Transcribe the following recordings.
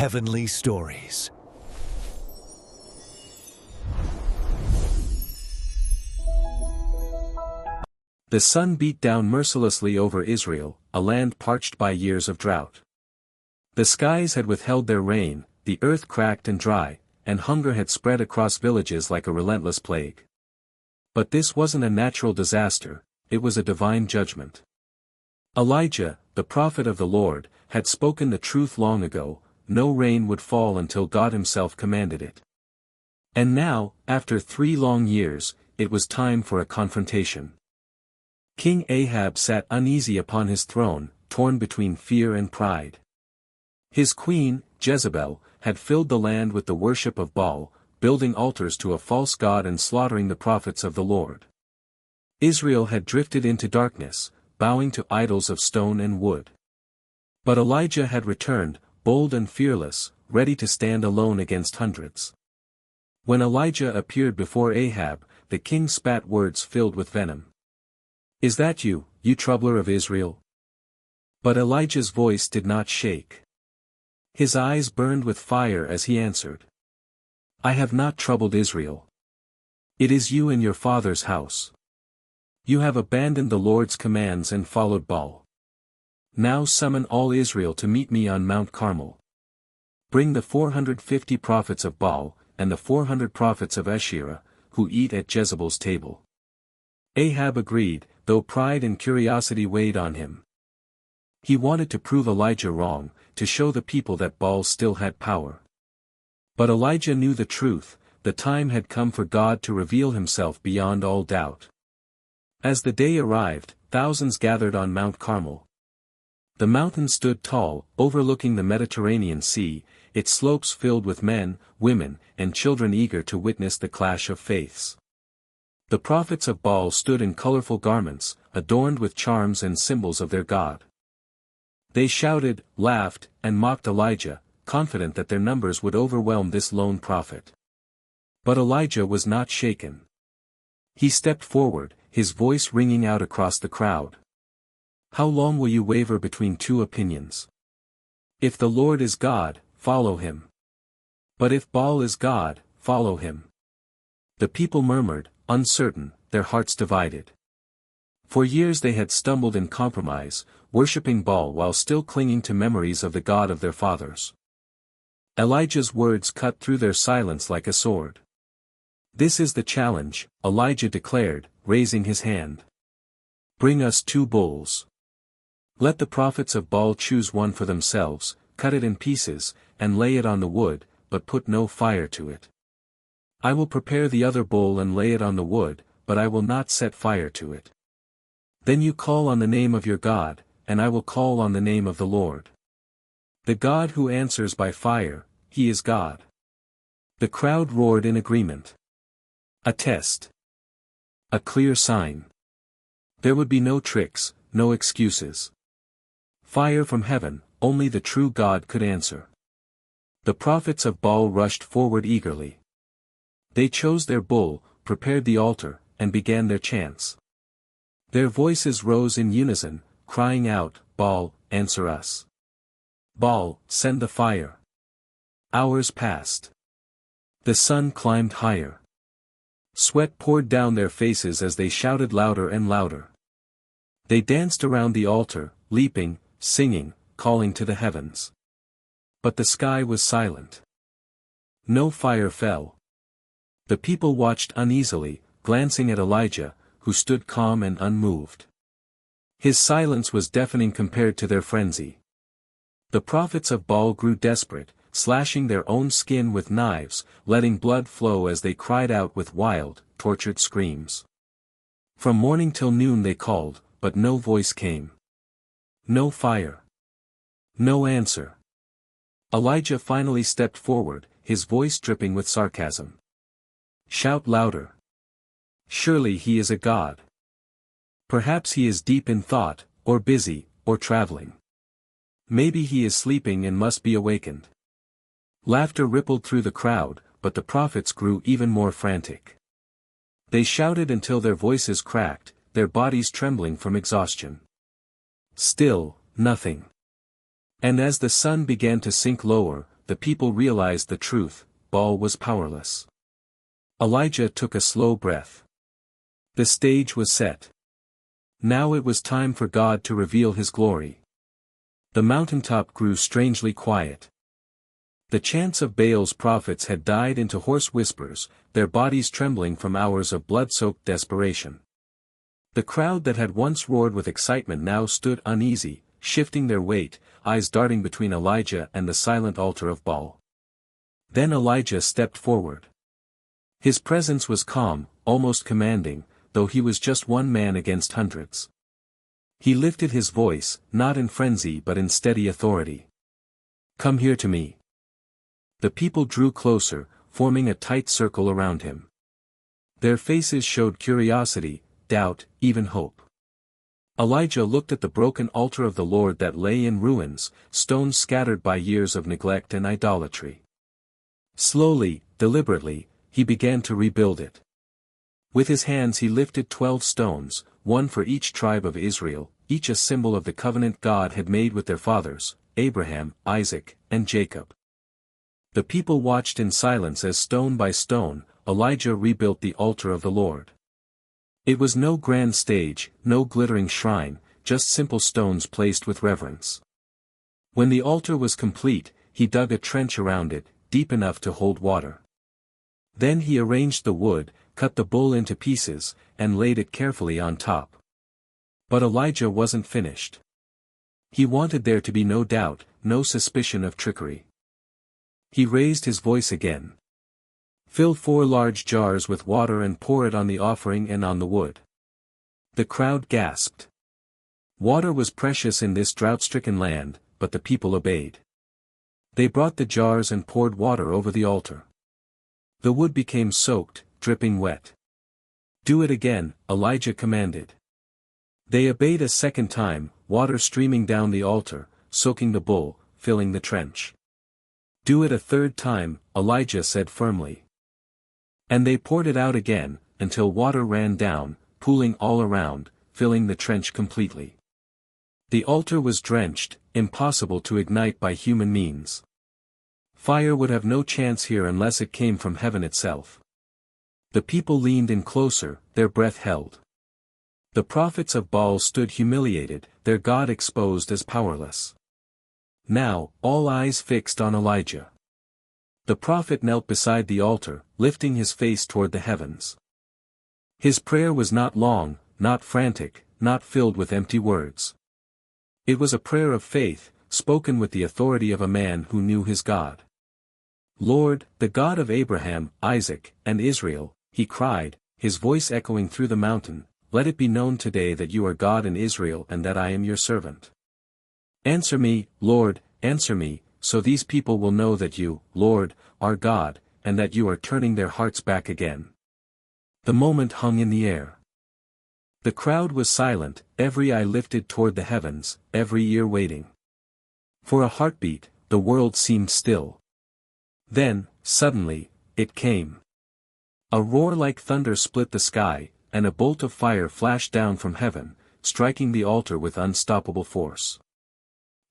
Heavenly Stories. The sun beat down mercilessly over Israel, a land parched by years of drought. The skies had withheld their rain, the earth cracked and dry, and hunger had spread across villages like a relentless plague. But this wasn't a natural disaster, it was a divine judgment. Elijah, the prophet of the Lord, had spoken the truth long ago: no rain would fall until God himself commanded it. And now, after 3 long years, it was time for a confrontation. King Ahab sat uneasy upon his throne, torn between fear and pride. His queen, Jezebel, had filled the land with the worship of Baal, building altars to a false god and slaughtering the prophets of the Lord. Israel had drifted into darkness, bowing to idols of stone and wood. But Elijah had returned, bold and fearless, ready to stand alone against hundreds. When Elijah appeared before Ahab, the king spat words filled with venom. "Is that you, you troubler of Israel?" But Elijah's voice did not shake. His eyes burned with fire as he answered. "I have not troubled Israel. It is you and your father's house. You have abandoned the Lord's commands and followed Baal. Now summon all Israel to meet me on Mount Carmel. Bring the 450 prophets of Baal, and the 400 prophets of Asherah, who eat at Jezebel's table." Ahab agreed, though pride and curiosity weighed on him. He wanted to prove Elijah wrong, to show the people that Baal still had power. But Elijah knew the truth: the time had come for God to reveal himself beyond all doubt. As the day arrived, thousands gathered on Mount Carmel. The mountain stood tall, overlooking the Mediterranean Sea, its slopes filled with men, women, and children eager to witness the clash of faiths. The prophets of Baal stood in colorful garments, adorned with charms and symbols of their god. They shouted, laughed, and mocked Elijah, confident that their numbers would overwhelm this lone prophet. But Elijah was not shaken. He stepped forward, his voice ringing out across the crowd. "How long will you waver between 2 opinions? If the Lord is God, follow him. But if Baal is God, follow him." The people murmured, uncertain, their hearts divided. For years they had stumbled in compromise, worshipping Baal while still clinging to memories of the God of their fathers. Elijah's words cut through their silence like a sword. "This is the challenge," Elijah declared, raising his hand. "Bring us 2 bulls. Let the prophets of Baal choose one for themselves, cut it in pieces, and lay it on the wood, but put no fire to it. I will prepare the other bull and lay it on the wood, but I will not set fire to it. Then you call on the name of your God, and I will call on the name of the Lord. The God who answers by fire, he is God." The crowd roared in agreement. A test. A clear sign. There would be no tricks, no excuses. Fire from heaven, only the true God could answer. The prophets of Baal rushed forward eagerly. They chose their bull, prepared the altar, and began their chants. Their voices rose in unison, crying out, "Baal, answer us. Baal, send the fire." Hours passed. The sun climbed higher. Sweat poured down their faces as they shouted louder and louder. They danced around the altar, leaping, singing, calling to the heavens. But the sky was silent. No fire fell. The people watched uneasily, glancing at Elijah, who stood calm and unmoved. His silence was deafening compared to their frenzy. The prophets of Baal grew desperate, slashing their own skin with knives, letting blood flow as they cried out with wild, tortured screams. From morning till noon they called, but no voice came. No fire. No answer. Elijah finally stepped forward, his voice dripping with sarcasm. "Shout louder. Surely he is a god. Perhaps he is deep in thought, or busy, or traveling. Maybe he is sleeping and must be awakened." Laughter rippled through the crowd, but the prophets grew even more frantic. They shouted until their voices cracked, their bodies trembling from exhaustion. Still, nothing. And as the sun began to sink lower, the people realized the truth: Baal was powerless. Elijah took a slow breath. The stage was set. Now it was time for God to reveal his glory. The mountaintop grew strangely quiet. The chants of Baal's prophets had died into hoarse whispers, their bodies trembling from hours of blood-soaked desperation. The crowd that had once roared with excitement now stood uneasy, shifting their weight, eyes darting between Elijah and the silent altar of Baal. Then Elijah stepped forward. His presence was calm, almost commanding, though he was just one man against hundreds. He lifted his voice, not in frenzy but in steady authority. "Come here to me." The people drew closer, forming a tight circle around him. Their faces showed curiosity, doubt, even hope. Elijah looked at the broken altar of the Lord that lay in ruins, stones scattered by years of neglect and idolatry. Slowly, deliberately, he began to rebuild it. With his hands he lifted 12 stones, one for each tribe of Israel, each a symbol of the covenant God had made with their fathers, Abraham, Isaac, and Jacob. The people watched in silence as stone by stone, Elijah rebuilt the altar of the Lord. It was no grand stage, no glittering shrine, just simple stones placed with reverence. When the altar was complete, he dug a trench around it, deep enough to hold water. Then he arranged the wood, cut the bull into pieces, and laid it carefully on top. But Elijah wasn't finished. He wanted there to be no doubt, no suspicion of trickery. He raised his voice again. "Fill 4 large jars with water and pour it on the offering and on the wood." The crowd gasped. Water was precious in this drought-stricken land, but the people obeyed. They brought the jars and poured water over the altar. The wood became soaked, dripping wet. "Do it again," Elijah commanded. They obeyed a second time, water streaming down the altar, soaking the bull, filling the trench. "Do it a third time," Elijah said firmly. And they poured it out again, until water ran down, pooling all around, filling the trench completely. The altar was drenched, impossible to ignite by human means. Fire would have no chance here unless it came from heaven itself. The people leaned in closer, their breath held. The prophets of Baal stood humiliated, their God exposed as powerless. Now, all eyes fixed on Elijah. The prophet knelt beside the altar, lifting his face toward the heavens. His prayer was not long, not frantic, not filled with empty words. It was a prayer of faith, spoken with the authority of a man who knew his God. "Lord, the God of Abraham, Isaac, and Israel," he cried, his voice echoing through the mountain, "let it be known today that you are God in Israel and that I am your servant. Answer me, Lord, answer me, so these people will know that you, Lord, are God, and that you are turning their hearts back again." The moment hung in the air. The crowd was silent, every eye lifted toward the heavens, every ear waiting. For a heartbeat, the world seemed still. Then, suddenly, it came. A roar like thunder split the sky, and a bolt of fire flashed down from heaven, striking the altar with unstoppable force.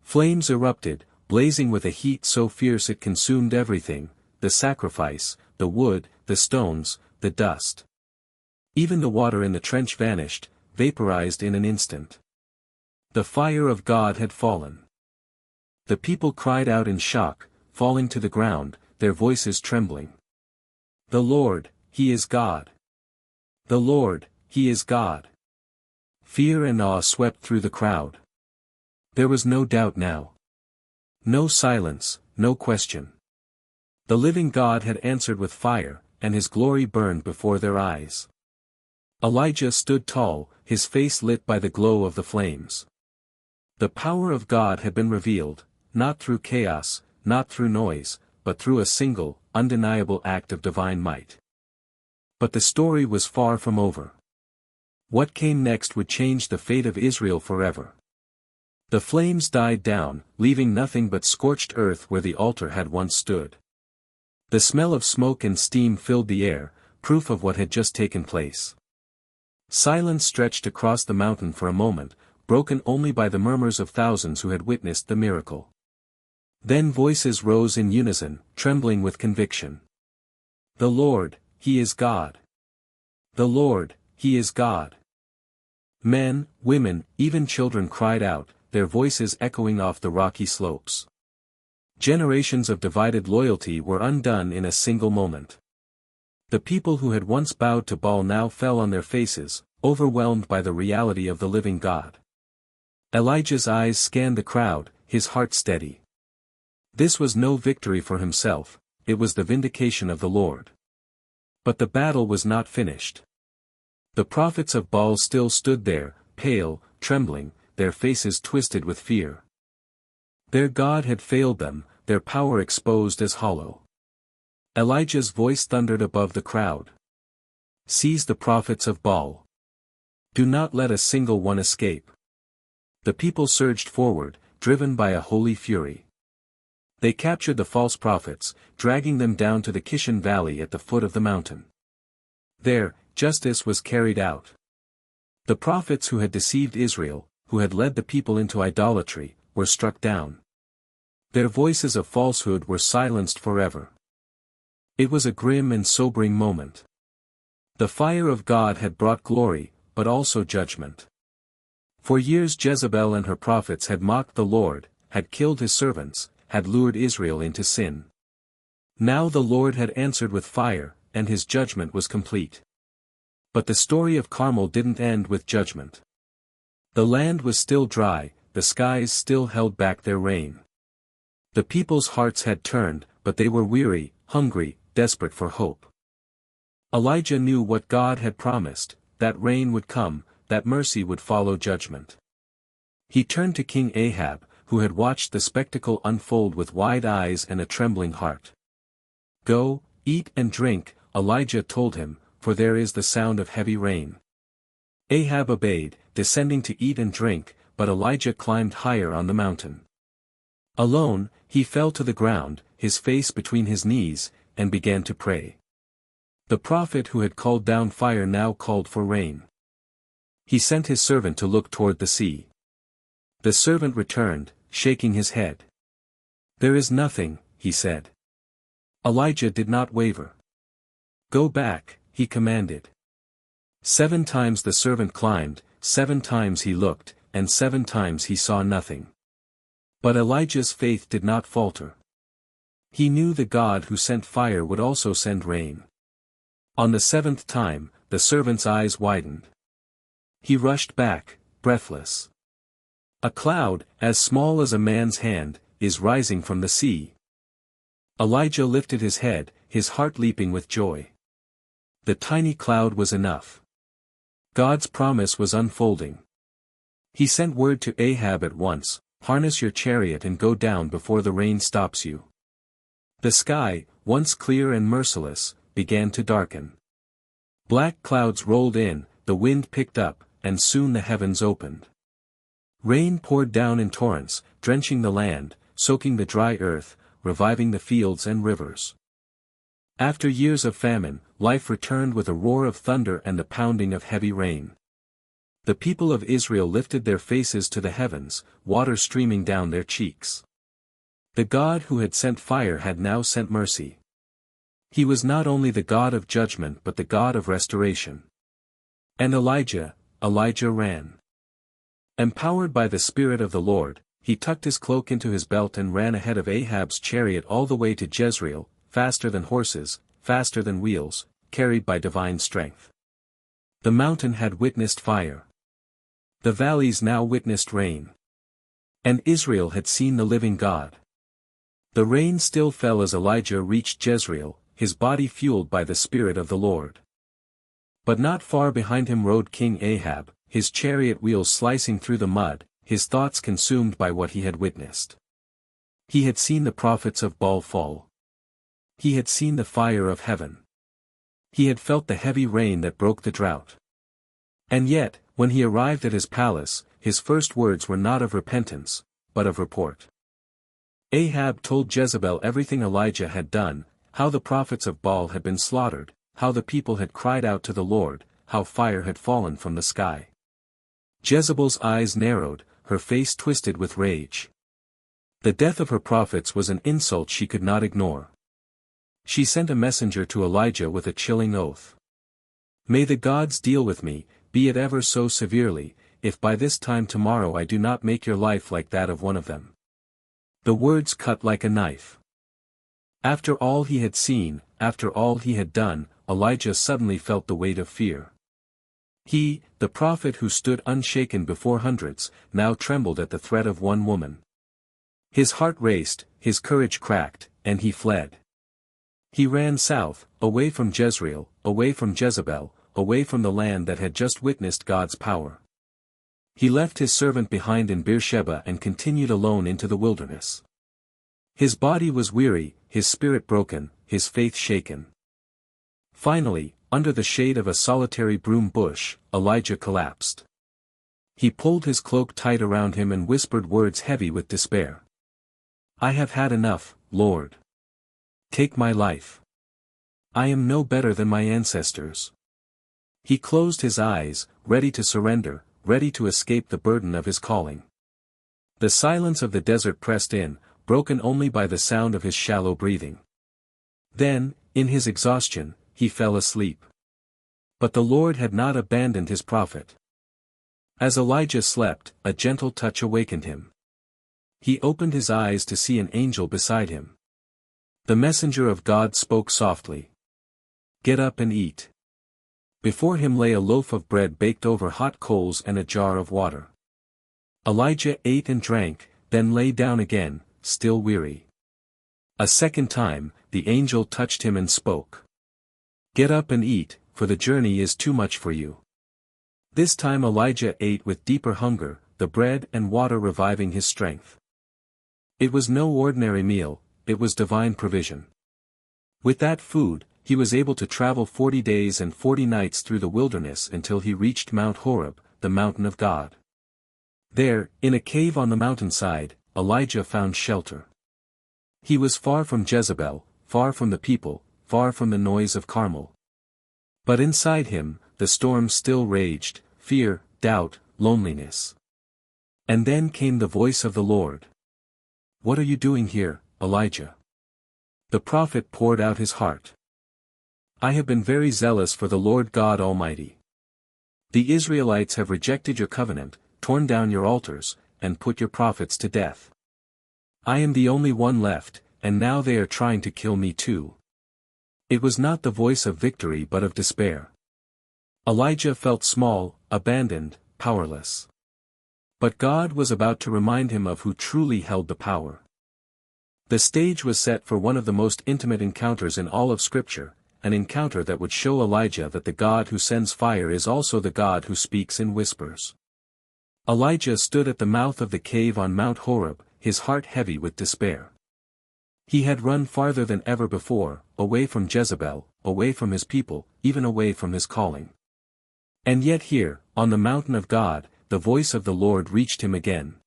Flames erupted, blazing with a heat so fierce it consumed everything: the sacrifice, the wood, the stones, the dust. Even the water in the trench vanished, vaporized in an instant. The fire of God had fallen. The people cried out in shock, falling to the ground, their voices trembling. "The Lord, He is God! The Lord, He is God!" Fear and awe swept through the crowd. There was no doubt now. No silence, no question. The living God had answered with fire, and his glory burned before their eyes. Elijah stood tall, his face lit by the glow of the flames. The power of God had been revealed, not through chaos, not through noise, but through a single, undeniable act of divine might. But the story was far from over. What came next would change the fate of Israel forever. The flames died down, leaving nothing but scorched earth where the altar had once stood. The smell of smoke and steam filled the air, proof of what had just taken place. Silence stretched across the mountain for a moment, broken only by the murmurs of thousands who had witnessed the miracle. Then voices rose in unison, trembling with conviction. "The Lord, He is God. The Lord, He is God." Men, women, even children cried out, their voices echoing off the rocky slopes. Generations of divided loyalty were undone in a single moment. The people who had once bowed to Baal now fell on their faces, overwhelmed by the reality of the living God. Elijah's eyes scanned the crowd, his heart steady. This was no victory for himself, it was the vindication of the Lord. But the battle was not finished. The prophets of Baal still stood there, pale, trembling, their faces twisted with fear. Their God had failed them, their power exposed as hollow. Elijah's voice thundered above the crowd. "Seize the prophets of Baal. Do not let a single one escape." The people surged forward, driven by a holy fury. They captured the false prophets, dragging them down to the Kishon Valley at the foot of the mountain. There, justice was carried out. The prophets who had deceived Israel, who had led the people into idolatry, were struck down. Their voices of falsehood were silenced forever. It was a grim and sobering moment. The fire of God had brought glory, but also judgment. For years Jezebel and her prophets had mocked the Lord, had killed his servants, had lured Israel into sin. Now the Lord had answered with fire, and his judgment was complete. But the story of Carmel didn't end with judgment. The land was still dry, the skies still held back their rain. The people's hearts had turned, but they were weary, hungry, desperate for hope. Elijah knew what God had promised, that rain would come, that mercy would follow judgment. He turned to King Ahab, who had watched the spectacle unfold with wide eyes and a trembling heart. "Go, eat and drink," Elijah told him, "for there is the sound of heavy rain." Ahab obeyed, descending to eat and drink, but Elijah climbed higher on the mountain. Alone, he fell to the ground, his face between his knees, and began to pray. The prophet who had called down fire now called for rain. He sent his servant to look toward the sea. The servant returned, shaking his head. "There is nothing," he said. Elijah did not waver. "Go back," he commanded. 7 times the servant climbed, 7 times he looked, and 7 times he saw nothing. But Elijah's faith did not falter. He knew the God who sent fire would also send rain. On the 7th time, the servant's eyes widened. He rushed back, breathless. A cloud, as small as a man's hand, is rising from the sea. Elijah lifted his head, his heart leaping with joy. The tiny cloud was enough. God's promise was unfolding. He sent word to Ahab at once, "Harness your chariot and go down before the rain stops you." The sky, once clear and merciless, began to darken. Black clouds rolled in, the wind picked up, and soon the heavens opened. Rain poured down in torrents, drenching the land, soaking the dry earth, reviving the fields and rivers. After years of famine, life returned with a roar of thunder and the pounding of heavy rain. The people of Israel lifted their faces to the heavens, water streaming down their cheeks. The God who had sent fire had now sent mercy. He was not only the God of judgment but the God of restoration. And Elijah ran. Empowered by the Spirit of the Lord, he tucked his cloak into his belt and ran ahead of Ahab's chariot all the way to Jezreel, faster than horses, faster than wheels, carried by divine strength. The mountain had witnessed fire. The valleys now witnessed rain. And Israel had seen the living God. The rain still fell as Elijah reached Jezreel, his body fueled by the Spirit of the Lord. But not far behind him rode King Ahab, his chariot wheels slicing through the mud, his thoughts consumed by what he had witnessed. He had seen the prophets of Baal fall. He had seen the fire of heaven. He had felt the heavy rain that broke the drought. And yet, when he arrived at his palace, his first words were not of repentance, but of report. Ahab told Jezebel everything Elijah had done, how the prophets of Baal had been slaughtered, how the people had cried out to the Lord, how fire had fallen from the sky. Jezebel's eyes narrowed, her face twisted with rage. The death of her prophets was an insult she could not ignore. She sent a messenger to Elijah with a chilling oath. "May the gods deal with me, be it ever so severely, if by this time tomorrow I do not make your life like that of one of them." The words cut like a knife. After all he had seen, after all he had done, Elijah suddenly felt the weight of fear. He, the prophet who stood unshaken before hundreds, now trembled at the threat of one woman. His heart raced, his courage cracked, and he fled. He ran south, away from Jezreel, away from Jezebel, away from the land that had just witnessed God's power. He left his servant behind in Beersheba and continued alone into the wilderness. His body was weary, his spirit broken, his faith shaken. Finally, under the shade of a solitary broom bush, Elijah collapsed. He pulled his cloak tight around him and whispered words heavy with despair. "I have had enough, Lord. Take my life. I am no better than my ancestors." He closed his eyes, ready to surrender, ready to escape the burden of his calling. The silence of the desert pressed in, broken only by the sound of his shallow breathing. Then, in his exhaustion, he fell asleep. But the Lord had not abandoned his prophet. As Elijah slept, a gentle touch awakened him. He opened his eyes to see an angel beside him. The messenger of God spoke softly. "Get up and eat." Before him lay a loaf of bread baked over hot coals and a jar of water. Elijah ate and drank, then lay down again, still weary. A second time, the angel touched him and spoke. "Get up and eat, for the journey is too much for you." This time Elijah ate with deeper hunger, the bread and water reviving his strength. It was no ordinary meal, it was divine provision. With that food, he was able to travel 40 days and 40 nights through the wilderness until he reached Mount Horeb, the mountain of God. There, in a cave on the mountainside, Elijah found shelter. He was far from Jezebel, far from the people, far from the noise of Carmel. But inside him, the storm still raged, fear, doubt, loneliness. And then came the voice of the Lord. "What are you doing here, Elijah?" The prophet poured out his heart. "I have been very zealous for the Lord God Almighty. The Israelites have rejected your covenant, torn down your altars, and put your prophets to death. I am the only one left, and now they are trying to kill me too." It was not the voice of victory but of despair. Elijah felt small, abandoned, powerless. But God was about to remind him of who truly held the power. The stage was set for one of the most intimate encounters in all of Scripture, an encounter that would show Elijah that the God who sends fire is also the God who speaks in whispers. Elijah stood at the mouth of the cave on Mount Horeb, his heart heavy with despair. He had run farther than ever before, away from Jezebel, away from his people, even away from his calling. And yet here, on the mountain of God, the voice of the Lord reached him again.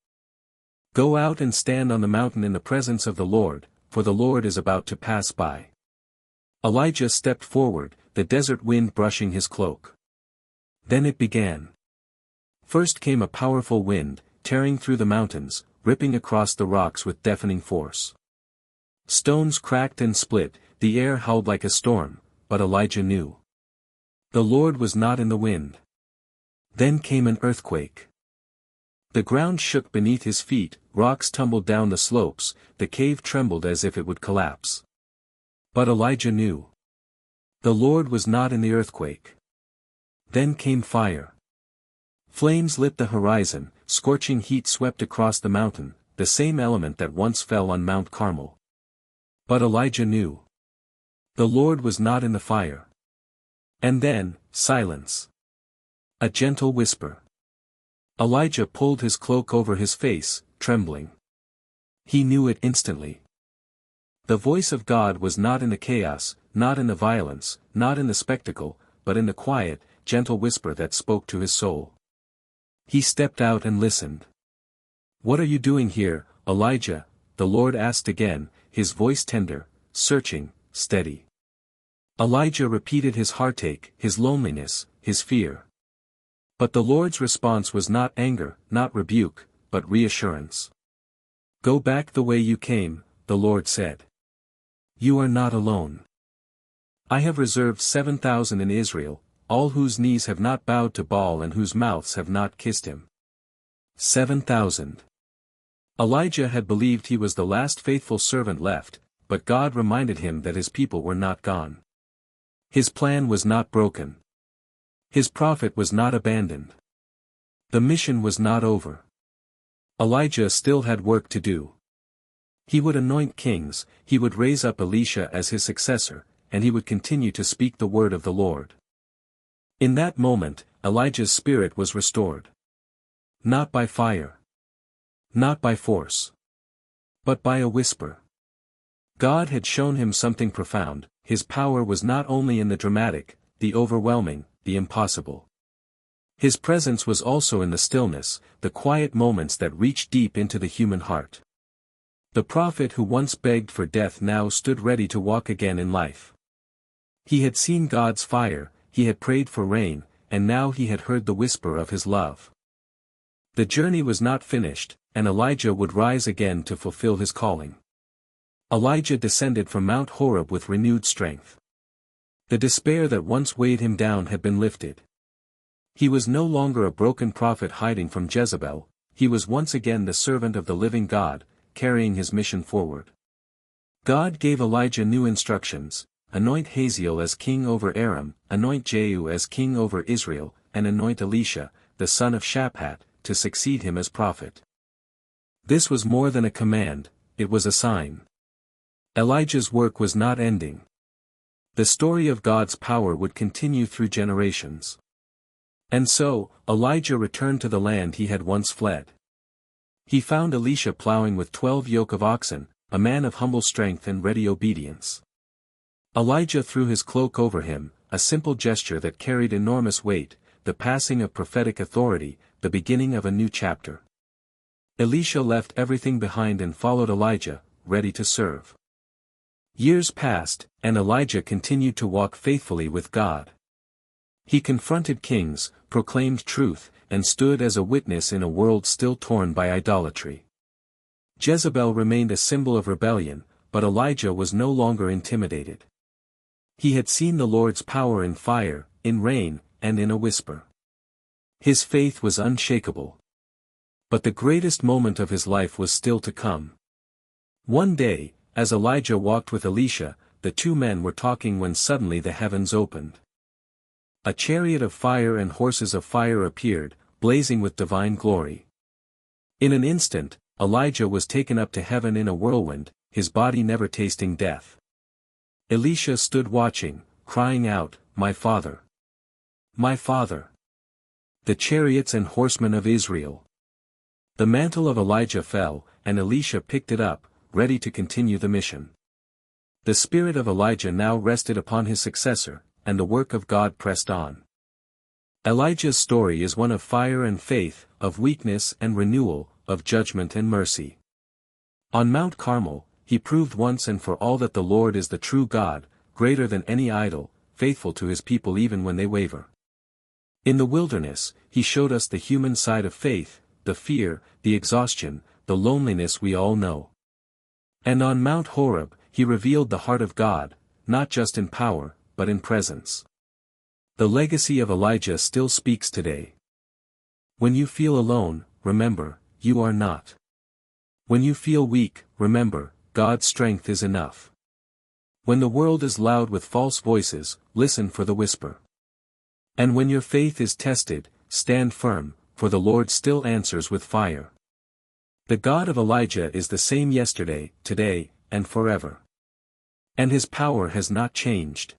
"Go out and stand on the mountain in the presence of the Lord, for the Lord is about to pass by." Elijah stepped forward, the desert wind brushing his cloak. Then it began. First came a powerful wind, tearing through the mountains, ripping across the rocks with deafening force. Stones cracked and split, the air howled like a storm, but Elijah knew. The Lord was not in the wind. Then came an earthquake. The ground shook beneath his feet, rocks tumbled down the slopes, the cave trembled as if it would collapse. But Elijah knew. The Lord was not in the earthquake. Then came fire. Flames lit the horizon, scorching heat swept across the mountain, the same element that once fell on Mount Carmel. But Elijah knew. The Lord was not in the fire. And then, silence. A gentle whisper. Elijah pulled his cloak over his face, trembling. He knew it instantly. The voice of God was not in the chaos, not in the violence, not in the spectacle, but in the quiet, gentle whisper that spoke to his soul. He stepped out and listened. "What are you doing here, Elijah?" the Lord asked again, his voice tender, searching, steady. Elijah repeated his heartache, his loneliness, his fear. But the Lord's response was not anger, not rebuke, but reassurance. Go back the way you came, the Lord said. You are not alone. I have reserved 7,000 in Israel, all whose knees have not bowed to Baal and whose mouths have not kissed him. 7,000. Elijah had believed he was the last faithful servant left, but God reminded him that his people were not gone. His plan was not broken. His prophet was not abandoned. The mission was not over. Elijah still had work to do. He would anoint kings, he would raise up Elisha as his successor, and he would continue to speak the word of the Lord. In that moment, Elijah's spirit was restored. Not by fire. Not by force. But by a whisper. God had shown him something profound. His power was not only in the dramatic, the overwhelming, the impossible. His presence was also in the stillness, the quiet moments that reach deep into the human heart. The prophet who once begged for death now stood ready to walk again in life. He had seen God's fire, he had prayed for rain, and now he had heard the whisper of his love. The journey was not finished, and Elijah would rise again to fulfill his calling. Elijah descended from Mount Horeb with renewed strength. The despair that once weighed him down had been lifted. He was no longer a broken prophet hiding from Jezebel, he was once again the servant of the living God, carrying his mission forward. God gave Elijah new instructions: anoint Hazael as king over Aram, anoint Jehu as king over Israel, and anoint Elisha, the son of Shaphat, to succeed him as prophet. This was more than a command, it was a sign. Elijah's work was not ending. The story of God's power would continue through generations. And so, Elijah returned to the land he had once fled. He found Elisha plowing with 12 yoke of oxen, a man of humble strength and ready obedience. Elijah threw his cloak over him, a simple gesture that carried enormous weight, the passing of prophetic authority, the beginning of a new chapter. Elisha left everything behind and followed Elijah, ready to serve. Years passed, and Elijah continued to walk faithfully with God. He confronted kings, proclaimed truth, and stood as a witness in a world still torn by idolatry. Jezebel remained a symbol of rebellion, but Elijah was no longer intimidated. He had seen the Lord's power in fire, in rain, and in a whisper. His faith was unshakable. But the greatest moment of his life was still to come. One day, as Elijah walked with Elisha, the two men were talking when suddenly the heavens opened. A chariot of fire and horses of fire appeared, blazing with divine glory. In an instant, Elijah was taken up to heaven in a whirlwind, his body never tasting death. Elisha stood watching, crying out, "My father! My father! The chariots and horsemen of Israel!" The mantle of Elijah fell, and Elisha picked it up, ready to continue the mission. The spirit of Elijah now rested upon his successor, and the work of God pressed on. Elijah's story is one of fire and faith, of weakness and renewal, of judgment and mercy. On Mount Carmel, he proved once and for all that the Lord is the true God, greater than any idol, faithful to his people even when they waver. In the wilderness, he showed us the human side of faith, the fear, the exhaustion, the loneliness we all know. And on Mount Horeb, he revealed the heart of God, not just in power, but in presence. The legacy of Elijah still speaks today. When you feel alone, remember, you are not. When you feel weak, remember, God's strength is enough. When the world is loud with false voices, listen for the whisper. And when your faith is tested, stand firm, for the Lord still answers with fire. The God of Elijah is the same yesterday, today, and forever. And his power has not changed.